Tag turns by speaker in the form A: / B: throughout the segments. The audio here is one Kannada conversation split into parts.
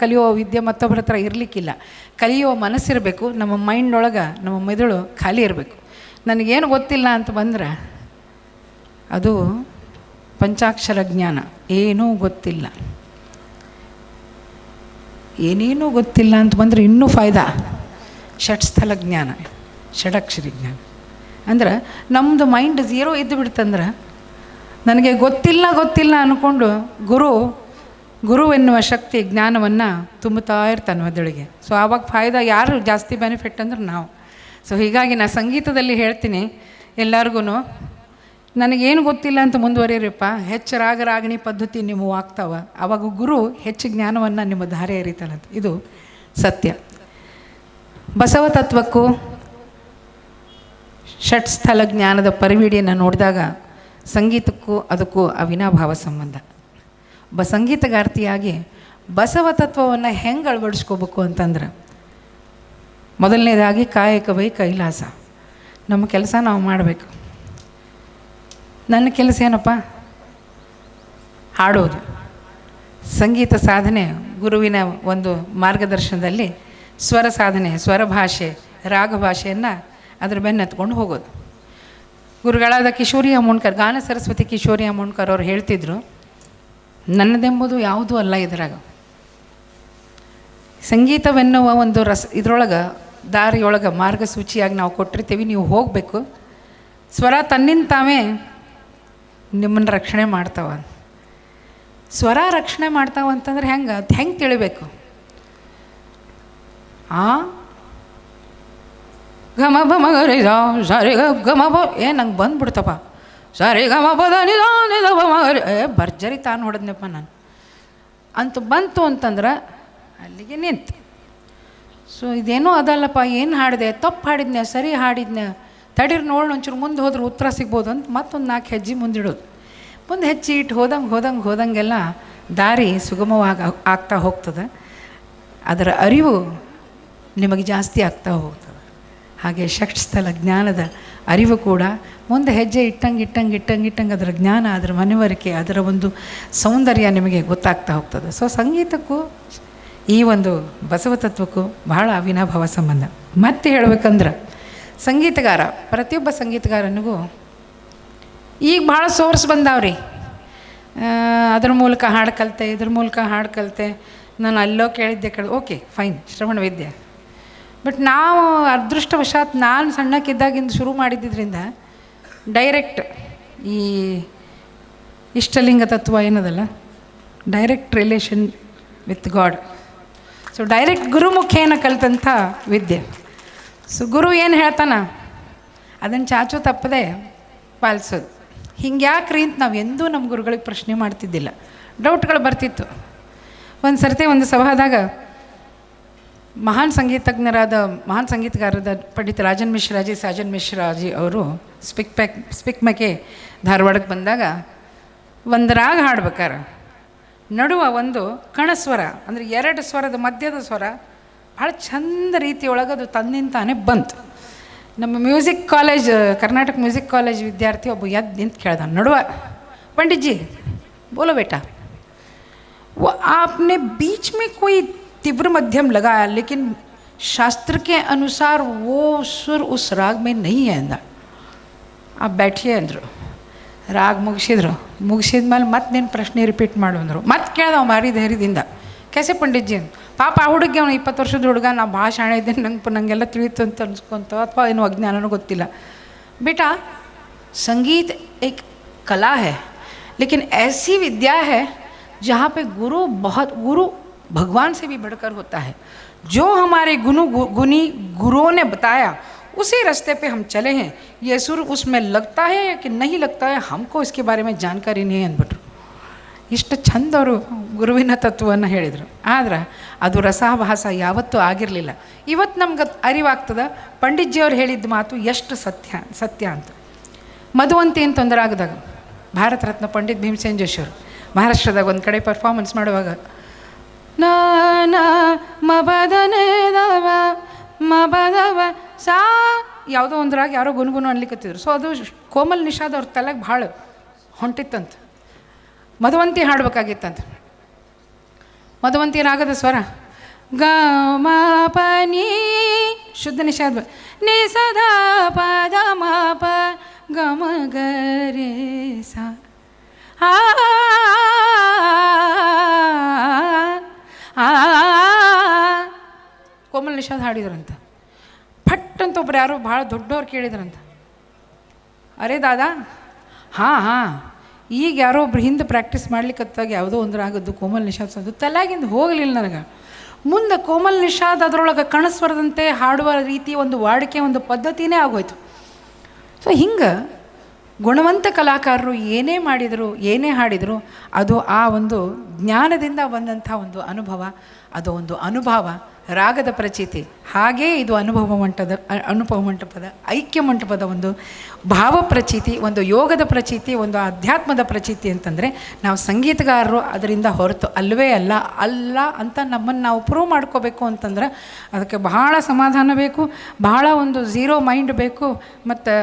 A: ಕಲಿಯೋ ವಿದ್ಯೆ ಮತ್ತೊಬ್ಬರ ಹತ್ರ ಇರಲಿಕ್ಕಿಲ್ಲ. ಕಲಿಯೋ ಮನಸ್ಸಿರಬೇಕು, ನಮ್ಮ ಮೈಂಡ್ ಒಳಗೆ ನಮ್ಮ ಮೆದುಳು ಖಾಲಿ ಇರಬೇಕು. ನನಗೇನು ಗೊತ್ತಿಲ್ಲ ಅಂತ ಬಂದ್ರೆ ಅದು ಪಂಚಾಕ್ಷರ ಜ್ಞಾನ, ಏನೂ ಗೊತ್ತಿಲ್ಲ. ಏನೇನೂ ಗೊತ್ತಿಲ್ಲ ಅಂತ ಬಂದರೆ ಇನ್ನೂ ಫಾಯ್ದಾ. ಷಟ್ಸ್ಥಲ ಜ್ಞಾನ, ಷಡಕ್ಷರಿ ಜ್ಞಾನ ಅಂದ್ರೆ ನಮ್ಮದು ಮೈಂಡ್ ಝೀರೋ ಇದ್ದು ಬಿಡ್ತಂದ್ರೆ ನನಗೆ ಗೊತ್ತಿಲ್ಲ ಅಂದ್ಕೊಂಡು ಗುರು ಎನ್ನುವ ಶಕ್ತಿ ಜ್ಞಾನವನ್ನು ತುಂಬುತ್ತಾ ಇರ್ತಾನೆ ಮೆದುಳಿಗೆ. ಸೊ ಆವಾಗ ಫಾಯ್ದಾ ಯಾರು ಜಾಸ್ತಿ ಬೆನಿಫಿಟ್ ಅಂದ್ರೆ ನಾವು. ಸೊ ಹೀಗಾಗಿ ನಾನು ಸಂಗೀತದಲ್ಲಿ ಹೇಳ್ತೀನಿ ಎಲ್ಲರಿಗೂ, ನನಗೇನು ಗೊತ್ತಿಲ್ಲ ಅಂತ ಮುಂದುವರಿಯಪ್ಪ, ಹೆಚ್ಚು ರಾಗರಾಗಿಣಿ ಪದ್ಧತಿ ನೀವು ಆಗ್ತಾವ, ಆವಾಗ ಗುರು ಹೆಚ್ಚು ಜ್ಞಾನವನ್ನು ನಿಮ್ಮ ಧಾರೆ ಎರಿತಾನಂತ. ಇದು ಸತ್ಯ. ಬಸವ ತತ್ವಕ್ಕೂ ಷಟ್ಸ್ಥಲ ಜ್ಞಾನದ ಪರಿವಿಡಿಯನ್ನು ನೋಡಿದಾಗ ಸಂಗೀತಕ್ಕೂ ಅದಕ್ಕೂ ಅವಿನಾಭಾವ ಸಂಬಂಧ. ಸಂಗೀತಗಾರ್ತಿಯಾಗಿ ಬಸವ ತತ್ವವನ್ನು ಹೆಂಗೆ ಅಳವಡಿಸ್ಕೋಬೇಕು ಅಂತಂದ್ರೆ, ಮೊದಲನೇದಾಗಿ ಕಾಯಕವೈ ಕೈಲಾಸ. ನಮ್ಮ ಕೆಲಸ ನಾವು ಮಾಡಬೇಕು. ನನ್ನ ಕೆಲಸ ಏನಪ್ಪ? ಹಾಡೋದು. ಸಂಗೀತ ಸಾಧನೆ ಗುರುವಿನ ಒಂದು ಮಾರ್ಗದರ್ಶನದಲ್ಲಿ ಸ್ವರ ಸಾಧನೆ, ಸ್ವರ ಭಾಷೆ, ರಾಗ ಭಾಷೆಯನ್ನು ಅದರ ಬೆನ್ನತ್ಕೊಂಡು ಹೋಗೋದು. ಗುರುಗಳಾದ ಕಿಶೋರಿ ಅಮೋಣ್ಕರ್, ಗಾನ ಸರಸ್ವತಿ ಕಿಶೋರಿ ಅಮೋಣ್ಕರ್ ಅವ್ರು ಹೇಳ್ತಿದ್ರು, ನನ್ನದೆಂಬುದು ಯಾವುದೂ ಅಲ್ಲ ಇದರಾಗ. ಸಂಗೀತವೆನ್ನುವ ಒಂದು ಇದರೊಳಗೆ ದಾರಿಯೊಳಗೆ ಮಾರ್ಗಸೂಚಿಯಾಗಿ ನಾವು ಕೊಟ್ಟಿರ್ತೀವಿ, ನೀವು ಹೋಗಬೇಕು. ಸ್ವರ ತನ್ನಿಂದ ತಾವೇ ನಿಮ್ಮನ್ನು ರಕ್ಷಣೆ ಮಾಡ್ತಾವ. ಸ್ವರ ರಕ್ಷಣೆ ಮಾಡ್ತಾವ ಅಂತಂದ್ರೆ ಹೆಂಗೆ ತಿಳಿಬೇಕು? ಘಮ ಭಮ ಗರಿ ಸರಿ ಗಮ ಬ ನಂಗೆ ಬಂದ್ಬಿಡ್ತಪ್ಪ, ಸರಿ ಘಮ ಪದ ಭರ್ಜರಿ ತಾನು ಹೊಡೆದ್ನಪ್ಪ ನಾನು ಅಂತ ಬಂತು ಅಂತಂದ್ರೆ ಅಲ್ಲಿಗೆ ನಿಂತು. ಸೊ ಇದೇನೋ ಅದಲ್ಲಪ್ಪ, ಏನು ಹಾಡಿದೆ, ತಪ್ಪು ಹಾಡಿದ್ನೆ, ಸರಿ ಹಾಡಿದ್ನೆ, ತಡೀರಿ ನೋಡೋಣ ಒಂಚೂರು ಮುಂದೆ ಹೋದ್ರೆ ಉತ್ತರ ಸಿಗ್ಬೋದು ಅಂತ ಮತ್ತೊಂದು 4 ಹೆಜ್ಜೆ ಮುಂದಿಡೋದು. ಮುಂದೆ ಹೆಚ್ಚಿ ಇಟ್ಟು ಹೋದಂಗೆಲ್ಲ ದಾರಿ ಸುಗಮವಾಗಿ ಆಗ್ತಾ ಹೋಗ್ತದೆ. ಅದರ ಅರಿವು ನಿಮಗೆ ಜಾಸ್ತಿ ಆಗ್ತಾ ಹೋಗ್ತದೆ. ಹಾಗೆ ಷಟ್ಸ್ಥಲ ಜ್ಞಾನದ ಅರಿವು ಕೂಡ ಮುಂದೆ ಹೆಜ್ಜೆ ಇಟ್ಟಂಗೆ ಅದರ ಜ್ಞಾನ, ಅದರ ಮನವರಿಕೆ, ಅದರ ಒಂದು ಸೌಂದರ್ಯ ನಿಮಗೆ ಗೊತ್ತಾಗ್ತಾ ಹೋಗ್ತದೆ. ಸೊ ಸಂಗೀತಕ್ಕೂ ಈ ಒಂದು ಬಸವ ತತ್ವಕ್ಕೂ ಬಹಳ ಅವಿನಾಭಾವ ಸಂಬಂಧ. ಮತ್ತೆ ಹೇಳಬೇಕಂದ್ರೆ ಸಂಗೀತಗಾರ, ಪ್ರತಿಯೊಬ್ಬ ಸಂಗೀತಗಾರನಿಗೂ ಈಗ ಭಾಳ ಸೋರ್ಸ್ ಬಂದಾವ್ರಿ. ಅದ್ರ ಮೂಲಕ ಹಾಡು ಕಲಿತೆ, ಇದ್ರ ಮೂಲಕ ಹಾಡು ಕಲಿತೆ, ನಾನು ಅಲ್ಲೋ ಕೇಳಿದ್ದೆ ಓಕೆ ಫೈನ್, ಶ್ರವಣ ವಿದ್ಯೆ. ಬಟ್ ನಾವು ಅದೃಷ್ಟವಶಾತ್ ನಾನು ಸಣ್ಣಕ್ಕಿದ್ದಾಗಿಂದ ಶುರು ಮಾಡಿದ್ದರಿಂದ ಡೈರೆಕ್ಟ್ ಈ ಇಷ್ಟಲಿಂಗ ತತ್ವ ಏನದಲ್ಲ, direct relation with God. So direct ಗುರುಮುಖೇನ ಕಲಿತಂಥ ವಿದ್ಯೆ. ಸೊ ಗುರು ಏನು ಹೇಳ್ತಾನ ಅದನ್ನು ಚಾಚು ತಪ್ಪದೆ ಪಾಲಿಸೋದು. ಹಿಂಗೆ ಯಾಕ್ರಿ ಅಂತ ನಾವು ಎಂದೂ ನಮ್ಮ ಗುರುಗಳಿಗೆ ಪ್ರಶ್ನೆ ಮಾಡ್ತಿದ್ದಿಲ್ಲ. ಡೌಟ್ಗಳು ಬರ್ತಿತ್ತು. ಒಂದು ಸರ್ತಿ ಒಂದು ಸಭಾದಾಗ ಮಹಾನ್ ಸಂಗೀತಗಾರರಾದ ಪಂಡಿತ ಸಾಜನ್ ಮಿಶ್ರಾಜಿ ಅವರು ಸ್ಪಿಕ್ ಧಾರವಾಡಕ್ಕೆ ಬಂದಾಗ ಒಂದು ರಾಗ ಹಾಡ್ಬೇಕಾರೆ ನಡುವ ಒಂದು ಕಣಸ್ವರ ಅಂದರೆ 2 ಸ್ವರದ ಮಧ್ಯದ ಸ್ವರ ಭಾಳ ಚಂದ ರೀತಿಯೊಳಗೆ ಅದು ತನ್ನಿಂತಾನೆ ಬಂತು. ನಮ್ಮ ಕರ್ನಾಟಕ ಮ್ಯೂಸಿಕ್ ಕಾಲೇಜ್ ವಿದ್ಯಾರ್ಥಿ ಒಬ್ಬ ಎದ್ದು ನಿಂತು ಕೇಳ್ದ ನಡುವ, पंडित जी बोलो बेटा, वो आपने बीच में कोई तीव्र मध्यम लगाया लेकिन शास्त्र के अनुसार वो सुर उस राग में नहीं है अंदर, आप बैठिए अंदर. ರಾಗ ಮುಗಿಸಿದ್ಮೇಲೆ ಮತ್ತೆ ನೀನು ಪ್ರಶ್ನೆ ರಿಪೀಟ್ ಮಾಡು ಅಂದರು. ಮತ್ತೆ ಕೇಳ್ದವ ಮಾರಿ ಧೈರ್ಯದಿಂದ, ಕೆಸೆ ಪಂಡಿತ್ಜಿ ಪಾಪ ಆ ಹುಡುಗಿ ಅವನು 20 ವರ್ಷದ ಹುಡುಗ, ನಾ ಭಾಳ ಶಾಣೆ ಇದ್ದೇನೆ, ನನಗೆಲ್ಲ ತಿಳಿಯಿತು ಅಂತ ಅನ್ಸ್ಕೊಂತ ಅಥವಾ ಏನೋ ಅಜ್ಞಾನನೂ ಗೊತ್ತಿಲ್ಲ. बेटा संगीत एक कला है लेकिन ऐसी विद्या है जहाँ पे गुरु भगवान से भी बढ़कर होता है. जो हमारे गुनी गुरुओं ने बताया उसी रास्ते पे हम चले हैं. ये सुर उसमें लगता है कि नहीं लगता है, हमको इसके बारे में जानकारी नहीं ಅಂದ್ಬಿಟ್ರು. ಇಷ್ಟು ಚಂದ ಅವರು ಗುರುವಿನ ತತ್ವವನ್ನು ಹೇಳಿದರು. ಆದ್ರೆ ಅದು ರಸಾಭಾಸ ಯಾವತ್ತೂ ಆಗಿರಲಿಲ್ಲ. ಇವತ್ತು ನಮ್ಗೆ ಅರಿವಾಗ್ತದೆ ಪಂಡಿತ್ಜಿಯವ್ರು ಹೇಳಿದ ಮಾತು ಎಷ್ಟು ಸತ್ಯ ಅಂತ. ಮಧುವಂತಿ ಅಂತ ತೊಂದರೆ ಆಗದಾಗ ಭಾರತ ರತ್ನ ಪಂಡಿತ್ ಭೀಮಸೇನ್ ಜೋಶಿ ಅವರು ಮಹಾರಾಷ್ಟ್ರದಾಗ ಒಂದು ಕಡೆ ಪರ್ಫಾರ್ಮೆನ್ಸ್ ಮಾಡುವಾಗ ಮಬದವ ಸಾ ಯಾವುದೋ ಒಂದ್ರಾಗ ಯಾರೋ ಗುನುಗುನು ಅನ್ಲಿಕ್ಕತ್ತಿದ್ರು. ಸೊ ಅದು ಕೋಮಲ್ ನಿಷಾದ್ ಅವ್ರ ತಲೆಗೆ ಭಾಳ ಹೊಂಟಿತ್ತಂತ. ಮಧುವಂತಿ ಹಾಡ್ಬೇಕಾಗಿತ್ತಂತ. ಮಧುವಂತಿ ರಾಗದ ಸ್ವರ ಗ ಮ ಪ ನೀ ಶುದ್ಧ ನಿಷಾದ ನಿ ಸದ ಪದ ಮ ಪ ಗ ಮ ಗ ರೇ ಸ ಕೋಮಲ್ ನಿಷಾದ ಹಾಡಿದ್ರಂತ. ಫಟ್ ಅಂತ ಒಬ್ರು ಯಾರೋ ಭಾಳ ದೊಡ್ಡವ್ರು ಕೇಳಿದ್ರಂತ, ಅರೇ ದಾದಾ ಹಾಂ ಈಗ ಯಾರೋ ಒಬ್ರು ಹಿಂದೆ ಪ್ರಾಕ್ಟೀಸ್ ಮಾಡ್ಲಿಕ್ಕತ್ತಾಗ ಯಾವುದೋ ಒಂದು ರಾಗದ್ದು ಕೋಮಲ್ ನಿಷಾದ್ ಅದು ತಲೆಗಿಂದ ಹೋಗಲಿಲ್ಲ ನನಗೆ. ಮುಂದೆ ಕೋಮಲ್ ನಿಷಾದ್ ಅದರೊಳಗೆ ಕಣಸ್ವರದಂತೆ ಹಾಡುವ ರೀತಿ ಒಂದು ವಾಡಿಕೆ, ಒಂದು ಪದ್ಧತಿನೇ ಆಗೋಯ್ತು. ಸೊ ಹಿಂಗೆ ಗುಣವಂತ ಕಲಾಕಾರರು ಏನೇ ಮಾಡಿದರು, ಏನೇ ಹಾಡಿದರು, ಅದು ಆ ಒಂದು ಜ್ಞಾನದಿಂದ ಬಂದಂಥ ಒಂದು ಅನುಭವ, ಅದು ಒಂದು ಅನುಭವ, ರಾಗದ ಪ್ರಚೀತಿ. ಹಾಗೇ ಇದು ಅನುಭವ ಮಂಟಪದ ಐಕ್ಯ ಮಂಟಪದ ಒಂದು ಭಾವ ಪ್ರಚೀತಿ, ಒಂದು ಯೋಗದ ಪ್ರಚೀತಿ, ಒಂದು ಅಧ್ಯಾತ್ಮದ ಪ್ರಚೀತಿ ಅಂತಂದರೆ ನಾವು ಸಂಗೀತಗಾರರು ಅದರಿಂದ ಹೊರತು ಅಲ್ಲವೇ ಅಲ್ಲ ಅಂತ ನಮ್ಮನ್ನು ನಾವು ಪ್ರೂವ್ ಮಾಡ್ಕೋಬೇಕು ಅಂತಂದ್ರೆ ಅದಕ್ಕೆ ಬಹಳ ಸಮಾಧಾನ ಬೇಕು, ಬಹಳ ಒಂದು ಝೀರೋ ಮೈಂಡ್ ಬೇಕು. ಮತ್ತು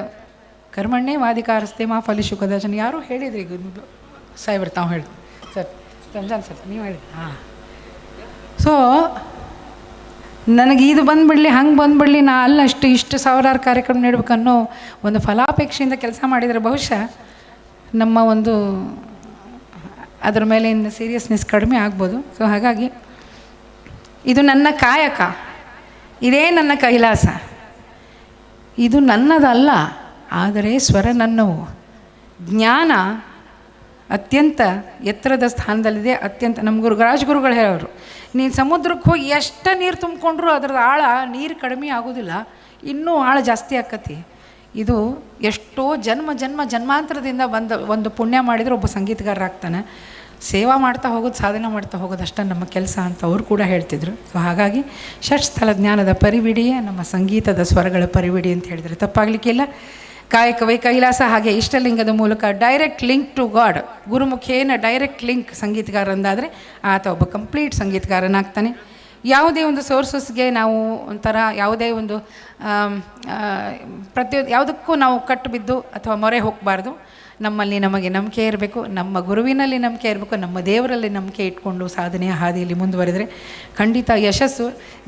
A: ಕರ್ಮಣ್ಣೇ ವಾದಿಕಾರಸ್ತೆ ಮಾ ಫಲಿಶು ಕದಾಚನ ಯಾರು ಹೇಳಿದ್ರಿ ಸಾಹೇಬ್ರು ತಾವು ಹೇಳಿದ್ರು ಸರ್, ರಂಜಾನ್ ಸರ್ ನೀವು ಹೇಳಿ. ಹಾಂ, ಸೊ ನನಗೆ ಇದು ಬಂದುಬಿಡಲಿ ಹಂಗೆ ಬಂದುಬಿಡಲಿ, ನಾ ಅಲ್ಲಷ್ಟು ಇಷ್ಟು ಸಾವಿರಾರು ಕಾರ್ಯಕ್ರಮ ನೀಡಬೇಕನ್ನೋ ಒಂದು ಫಲಾಪೇಕ್ಷೆಯಿಂದ ಕೆಲಸ ಮಾಡಿದರೆ ಬಹುಶಃ ನಮ್ಮ ಒಂದು ಅದರ ಮೇಲೆ ಇನ್ನು ಸೀರಿಯಸ್ನೆಸ್ ಕಡಿಮೆ ಆಗ್ಬೋದು. ಸೊ ಹಾಗಾಗಿ ಇದು ನನ್ನ ಕಾಯಕ, ಇದೇ ನನ್ನ ಕೈಲಾಸ, ಇದು ನನ್ನದಲ್ಲ, ಆದರೆ ಸ್ವರ ನನ್ನವು. ಜ್ಞಾನ ಅತ್ಯಂತ ಎತ್ತರದ ಸ್ಥಾನದಲ್ಲಿದೆ. ಅತ್ಯಂತ ನಮ್ಮ ರಾಜಗುರುಗಳು ಹೇಳೋರು, ನೀನು ಸಮುದ್ರಕ್ಕೆ ಹೋಗಿ ಎಷ್ಟು ನೀರು ತುಂಬಿಕೊಂಡ್ರು ಅದರದ್ದು ಆಳ ನೀರು ಕಡಿಮೆ ಆಗೋದಿಲ್ಲ, ಇನ್ನೂ ಆಳ ಜಾಸ್ತಿ ಆಕತಿ. ಇದು ಎಷ್ಟೋ ಜನ್ಮಾಂತರದಿಂದ ಬಂದ ಒಂದು ಪುಣ್ಯ ಮಾಡಿದರೆ ಒಬ್ಬ ಸಂಗೀತಗಾರ ಆಗ್ತಾನೆ. ಸೇವಾ ಮಾಡ್ತಾ ಹೋಗೋದು, ಸಾಧನೆ ಮಾಡ್ತಾ ಹೋಗೋದು ಅಷ್ಟೇ ನಮ್ಮ ಕೆಲಸ ಅಂತ ಅವರು ಕೂಡ ಹೇಳ್ತಿದ್ರು. ಸೊ ಹಾಗಾಗಿ ಷಟ್ಸ್ಥಳ ಜ್ಞಾನದ ಪರಿವಿಡಿಯೇ ನಮ್ಮ ಸಂಗೀತದ ಸ್ವರಗಳ ಪರಿವಿಡಿ ಅಂತ ಹೇಳಿದರೆ ತಪ್ಪಾಗಲಿಕ್ಕಿಲ್ಲ. ಕಾಯಕವೇ ಕೈಲಾಸ, ಹಾಗೆ ಇಷ್ಟಲಿಂಗದ ಮೂಲಕ ಡೈರೆಕ್ಟ್ ಲಿಂಕ್ ಟು ಗಾಡ್, ಗುರುಮುಖೇನ ಡೈರೆಕ್ಟ್ ಲಿಂಕ್ ಸಂಗೀತಗಾರ ಅಂದಾದರೆ ಆತ ಒಬ್ಬ ಕಂಪ್ಲೀಟ್ ಸಂಗೀತಗಾರನಾಗ್ತಾನೆ. ಯಾವುದೇ ಒಂದು ಸೋರ್ಸಸ್ಗೆ ನಾವು ಒಂಥರ ಯಾವುದೇ ಒಂದು ಯಾವುದಕ್ಕೂ ನಾವು ಕಟ್ಟು ಬಿದ್ದು ಅಥವಾ ಮೊರೆ ಹೋಗಬಾರ್ದು. ನಮ್ಮಲ್ಲಿ ನಮಗೆ ನಂಬಿಕೆ ಇರಬೇಕು, ನಮ್ಮ ಗುರುವಿನಲ್ಲಿ ನಂಬಿಕೆ ಇರಬೇಕು, ನಮ್ಮ ದೇವರಲ್ಲಿ ನಂಬಿಕೆ ಇಟ್ಕೊಂಡು ಸಾಧನೆಯ ಹಾದಿಯಲ್ಲಿ ಮುಂದುವರೆದರೆ ಖಂಡಿತ ಯಶಸ್ಸು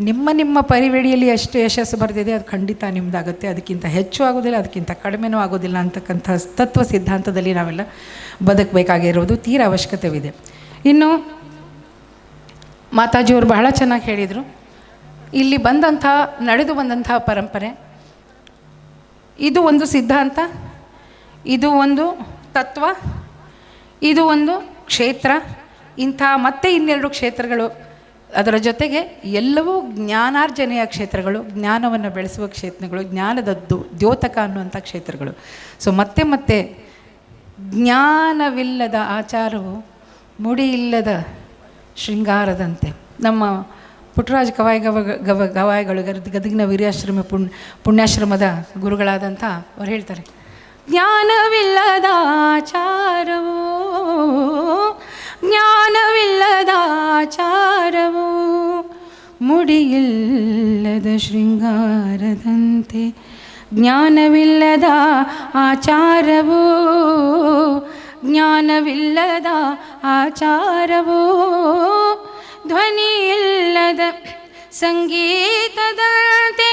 A: ನಿಮ್ಮ ಪರಿವಿಡಿಯಲ್ಲಿ ಎಷ್ಟು ಯಶಸ್ಸು ಬರೆದಿದೆ ಅದು ಖಂಡಿತ ನಿಮ್ಮದಾಗುತ್ತೆ. ಅದಕ್ಕಿಂತ ಹೆಚ್ಚು ಆಗೋದಿಲ್ಲ, ಅದಕ್ಕಿಂತ ಕಡಿಮೆನೂ ಆಗೋದಿಲ್ಲ ಅಂತಕ್ಕಂಥ ತತ್ವ ಸಿದ್ಧಾಂತದಲ್ಲಿ ನಾವೆಲ್ಲ ಬದುಕಬೇಕಾಗಿರೋದು ತೀರ ಅವಶ್ಯಕತೆವಿದೆ. ಇನ್ನು ಮಾತಾಜಿಯವರು ಬಹಳ ಚೆನ್ನಾಗಿ ಹೇಳಿದರು, ಇಲ್ಲಿ ನಡೆದು ಬಂದಂಥ ಪರಂಪರೆ, ಇದು ಒಂದು ಸಿದ್ಧಾಂತ, ಇದು ಒಂದು ತತ್ವ, ಇದು ಒಂದು ಕ್ಷೇತ್ರ, ಇಂಥ ಮತ್ತೆ ಇನ್ನೆರಡು ಕ್ಷೇತ್ರಗಳು, ಅದರ ಜೊತೆಗೆ ಎಲ್ಲವೂ ಜ್ಞಾನಾರ್ಜನೆಯ ಕ್ಷೇತ್ರಗಳು, ಜ್ಞಾನವನ್ನು ಬೆಳೆಸುವ ಕ್ಷೇತ್ರಗಳು, ಜ್ಞಾನದ ದ್ಯೋತಕ ಅನ್ನುವಂಥ ಕ್ಷೇತ್ರಗಳು. ಸೊ ಮತ್ತೆ ಜ್ಞಾನವಿಲ್ಲದ ಆಚಾರವು ಮುಡಿಯಿಲ್ಲದ ಶೃಂಗಾರದಂತೆ. ನಮ್ಮ ಪುಟ್ಟರಾಜ ಗವಾಯಿಗಳು ಗದಗಿನ ವೀರ್ಯಾಶ್ರಮ ಪುಣ್ಯಾಶ್ರಮದ ಗುರುಗಳಾದಂಥ ಅವ್ರು ಹೇಳ್ತಾರೆ, ಜ್ಞಾನವಿಲ್ಲದ ಆಚಾರವು ಮುಡಿಯಿಲ್ಲದ ಶೃಂಗಾರದಂತೆ, ಜ್ಞಾನವಿಲ್ಲದ ಆಚಾರವು ಧ್ವನಿಯಿಲ್ಲದ ಸಂಗೀತದಂತೆ,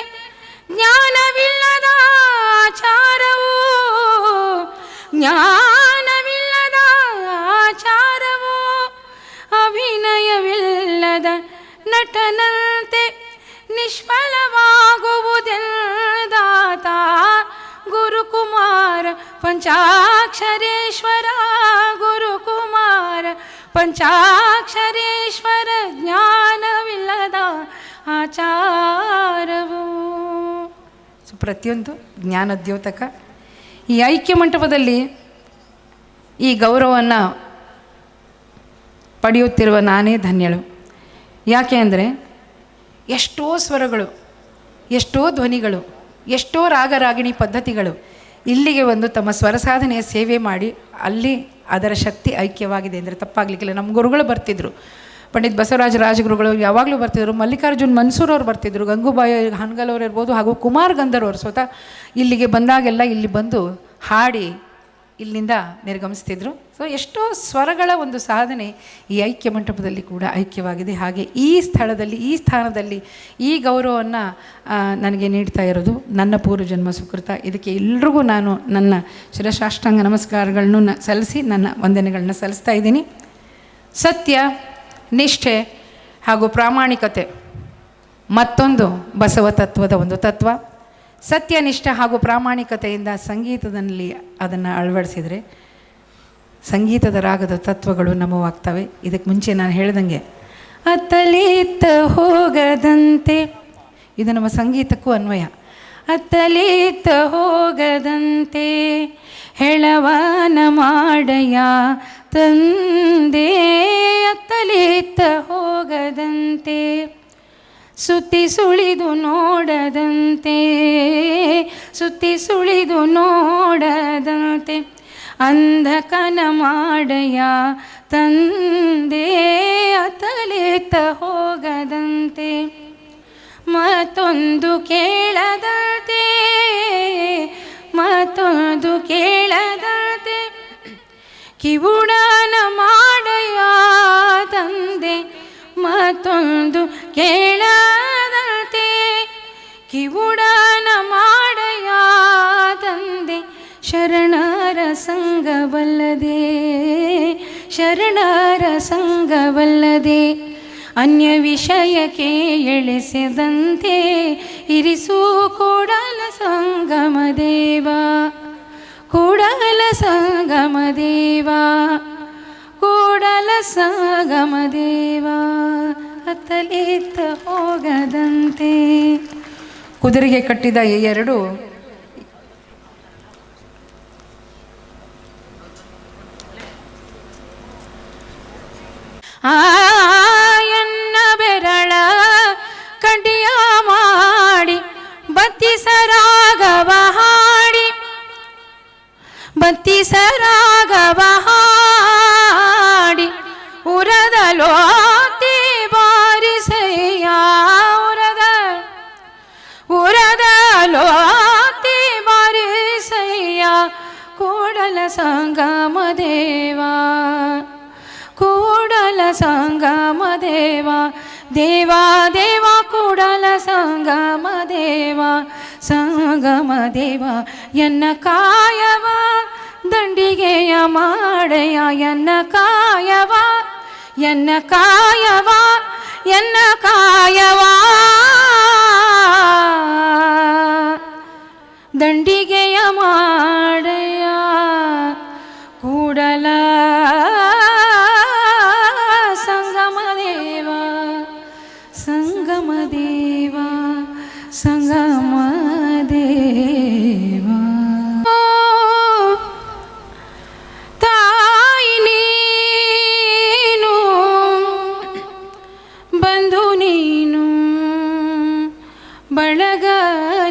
A: ಜ್ಞಾನವಿಲ್ಲದ ಆಚಾರವು ಅಭಿನಯವಿಲ್ಲದ ನಟನಂತೆ, ನಿಷ್ಫಲವಾಗುವುದೆಂದಾತ ಗುರುಕುಮಾರ ಪಂಚಾಕ್ಷರೇಶ್ವರ, ಜ್ಞಾನವಿಲ್ಲದ ಆಚಾರವು. ಸೊ ಪ್ರತಿಯೊಂದು ಜ್ಞಾನದ್ಯೋತಕ. ಈ ಐಕ್ಯ ಮಂಟಪದಲ್ಲಿ ಈ ಗೌರವವನ್ನು ಪಡೆಯುತ್ತಿರುವ ನಾನೇ ಧನ್ಯಳು. ಯಾಕೆ ಅಂದರೆ ಎಷ್ಟೋ ಸ್ವರಗಳು, ಎಷ್ಟೋ ಧ್ವನಿಗಳು, ಎಷ್ಟೋ ರಾಗರಾಗಿಣಿ ಪದ್ಧತಿಗಳು ಇಲ್ಲಿಗೆ ತಮ್ಮ ಸ್ವರ ಸಾಧನೆಯ ಸೇವೆ ಮಾಡಿ ಅಲ್ಲಿ ಅದರ ಶಕ್ತಿ ಐಕ್ಯವಾಗಿದೆ ಅಂದರೆ ತಪ್ಪಾಗಲಿಕ್ಕಿಲ್ಲ. ನಮ್ಮ ಗುರುಗಳು ಬರ್ತಿದ್ರು, ಪಂಡಿತ್ ಬಸವರಾಜ ರಾಜಗುರುಗಳು ಯಾವಾಗಲೂ ಬರ್ತಿದ್ರು, ಮಲ್ಲಿಕಾರ್ಜುನ್ ಮನ್ಸೂರ್ ಅವ್ರು ಬರ್ತಿದ್ರು, ಗಂಗೂಬಾಯಿ ಹಾನ್ಗಲ್ ಅವ್ರು ಇರ್ಬೋದು, ಹಾಗೂ ಕುಮಾರ್ ಗಂಧರ್ ಅವರು ಸ್ವತಃ ಇಲ್ಲಿಗೆ ಬಂದಾಗೆಲ್ಲ ಇಲ್ಲಿ ಬಂದು ಹಾಡಿ ಇಲ್ಲಿಂದ ನಿರ್ಗಮಿಸ್ತಿದ್ರು. ಸೊ ಎಷ್ಟೋ ಸ್ವರಗಳ ಒಂದು ಸಾಧನೆ ಈ ಐಕ್ಯ ಮಂಟಪದಲ್ಲಿ ಕೂಡ ಐಕ್ಯವಾಗಿದೆ. ಹಾಗೆ ಈ ಸ್ಥಳದಲ್ಲಿ, ಈ ಸ್ಥಾನದಲ್ಲಿ ಈ ಗೌರವವನ್ನು ನನಗೆ ನೀಡ್ತಾ ಇರೋದು ನನ್ನ ಪೂರ್ವಜನ್ಮ ಸುಕೃತ. ಇದಕ್ಕೆ ಎಲ್ರಿಗೂ ನಾನು ನನ್ನ ಶಿರಸಾಷ್ಟಾಂಗ ನಮಸ್ಕಾರಗಳನ್ನು ಸಲ್ಲಿಸಿ ನನ್ನ ವಂದನೆಗಳನ್ನ ಸಲ್ಲಿಸ್ತಾ ಇದ್ದೀನಿ. ಸತ್ಯ, ನಿಷ್ಠೆ ಹಾಗೂ ಪ್ರಾಮಾಣಿಕತೆ ಮತ್ತೊಂದು ಬಸವ ತತ್ವದ ಒಂದು ತತ್ವ. ಸತ್ಯನಿಷ್ಠ ಹಾಗೂ ಪ್ರಾಮಾಣಿಕತೆಯಿಂದ ಸಂಗೀತದಲ್ಲಿ ಅದನ್ನು ಅಳವಡಿಸಿದರೆ ಸಂಗೀತದ ರಾಗದ ತತ್ವಗಳು ನಮವಾಗ್ತವೆ. ಇದಕ್ಕೆ ಮುಂಚೆ ನಾನು ಹೇಳ್ದಂಗೆ ಅತ್ತಲಿತ್ತ ಹೋಗದಂತೆ, ಇದು ನಮ್ಮ ಸಂಗೀತಕ್ಕೂ ಅನ್ವಯ. ಅತ್ತಲಿತ್ತ ಹೋಗದಂತೆ ಹೆಳವನ ಮಾಡಯ್ಯ ತಂದೆ, ಅತ್ತಲಿತ್ತ ಹೋಗದಂತೆ ಸುತ್ತಿ ಸುಳಿದು ನೋಡದಂತೆ, ಸುತ್ತಿ ಸುಳಿದು ನೋಡದಂತೆ ಅಂಧಕನ ಮಾಡಯ್ಯ ತಂದೆ, ಅತ್ತಲಿತ್ತ ಹೋಗದಂತೆ ಮತ್ತೊಂದು ಕೇಳದಂತೆ, ಮತ್ತೊಂದು ಕೇಳದಂತೆ ಕಿವುಡನ ಮಾಡಯ್ಯ ತಂದೆ, ಮತ್ತೊಂದು ಕೇಳದಂತೆ ಕಿವುಡನ ಮಾಡಯ್ಯ ತಂದೆ. ಶರಣರ ಸಂಗವಲ್ಲದೆ, ಶರಣರ ಸಂಗವಲ್ಲದೆ ಅನ್ಯ ವಿಷಯಕ್ಕೆ ಎಳೆಸದಂತೆ ಇರಿಸು ಕೂಡಲ ಸಂಗಮ ದೇವ, ಕೂಡಲ ಸಂಗಮ ದೇವ, ಕೂಡಲ ಸಂಗಮ ದೇವ, ಅತ್ತಲಿತ್ತ ಹೋಗದಂತೆ. ಕುದುರೆಗೆ ಕಟ್ಟಿದ ಈ ಎರಡು ಎನ್ನ ಬೆರಳ ಕಡಿಯ ಮಾಡಿ ಬತ್ತಿಸರಾಗವ ಹಾಡಿ, ಬತ್ತಿಸರಾಗವ ಹಾಡಿ ಉರದ ಲೋತಿ ಬಾರಿಸಯ್ಯ, ಉರದ ಉರದ ಲೋತಿ ಬಾರಿಸಯ್ಯ ಕೂಡಲ ಸಂಗಮ ದೇವ, ಕೂಡಲ ಸಂಗಮ ದೇವ, ದೇವ ದೇವ ಕೂಡಲ ಸಂಗಮ ದೇವ, ಸಂಗಮ ದೇವ. ಎನ್ನ ಕಾಯವ ದಂಡಿಗೆಯ ಮಾಡಯ್ಯ, ಎನ್ನ ಕಾಯವ, ಎನ್ನ ಕಾಯವ, ಎನ್ನ ಕಾಯವ ದಂಡಿಗೆಯ ಮಾಡಯ್ಯ ಕೂಡಲ ಸಂಗಮ ದೇವ, ಸಂಗಮ ದೇವ, ಸಂಗಮ ದೇವ. ತಾಯಿ ನೀನು, ಬಂಧು ನೀನು, ಬಳಗ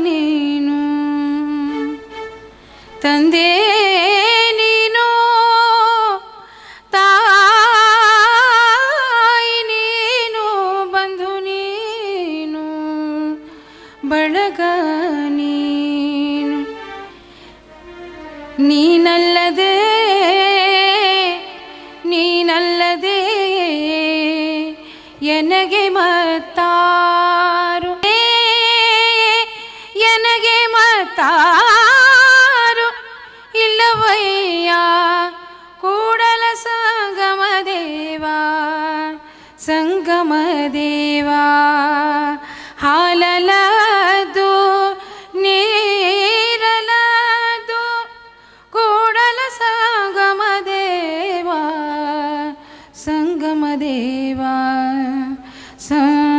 A: ನೀನು, ತಂದೆ ನೀನು, ತಾಯಿ ನೀನು, ಬಂಧು ನೀನು, ಬಳಗ ನೀನು. ನೀನಲ್ಲದೆ, ನೀನಲ್ಲದೆ ಎನಗೆ ಮತ್ತಾರು, ಎನಗೆ ಮತ್ತಾರು ಇಲ್ಲವಯ್ಯ ಕೂಡಲ ಸಂಗಮ ದೇವ, ಸಂಗಮ ದೇವ. ಹಾಲಲದು ನೀರಲದು ಕೂಡಲ ಸಂಗಮ ದೇವ, ಸಂಗಮ ದೇವ, ಸಂಗಮ